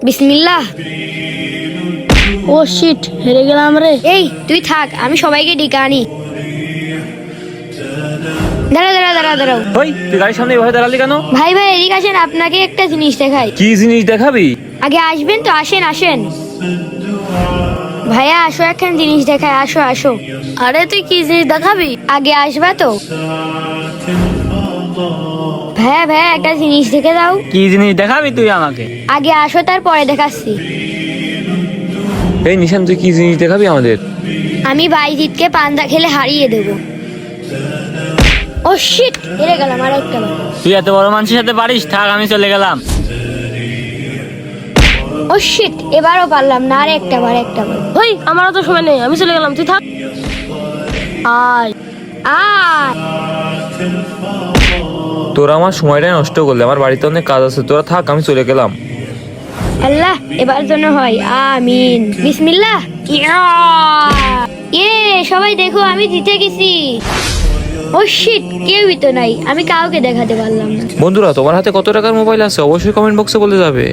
বিসমিল্লাহ। ও শিট, হেরে গেলাম রে। এই তুই থাক, আমি সবাইকে ডেকে আনি। দাঁড়াও। ওই তুই গাড়ির সামনে এভাবে দাঁড়ালি কেন? ভাই এদিকে আসেন, আপনাকে একটা জিনিস দেখাই। কি জিনিস দেখাবি? আগে আসবেন তো, আসেন। ভাইয়া আসো, একখান জিনিস দেখায়, আসো। আরে তুই কি জিনিস দেখাবি? আগে আসবা তো? ভাইয়া একটা জিনিস দেখে দাও। কি জিনিস দেখাবি তুই আমাকে? আগে আসো, তারপরে দেখাচ্ছি। এই নিশান, তুই কি জিনিস দেখাবি আমাদের? আমি বাইজিৎকে পান্তা খেলে হারিয়ে দেবো। ও শিট, হেরে গেলাম আর একটা বার। তুই এত বড় মানুষের সাথে পারিস? থাক, আমি চলে গেলাম। ও শিট, এবারও পারলাম না, আর একটা বার। ওই আমারও তো সময় নেই, আমি চলে গেলাম, তুই থাক। আয় আয় তোরা আমার সময়টা নষ্ট করলে, আমার বাড়িতে অনেক কাজ আছে। তোরা থাক, আমি চলে গেলাম। আল্লাহ, এবার জন্য হয়, আমিন। বিসমিল্লাহ। সবাই দেখো, আমি জিতে গেছি। ও শিট, কেউই তো নাই, আমি কাউকে দেখাতে পারলাম না। বন্ধুরা, তোমার হাতে কত টাকার মোবাইল আছে অবশ্যই কমেন্ট বক্সে বলে যাবে।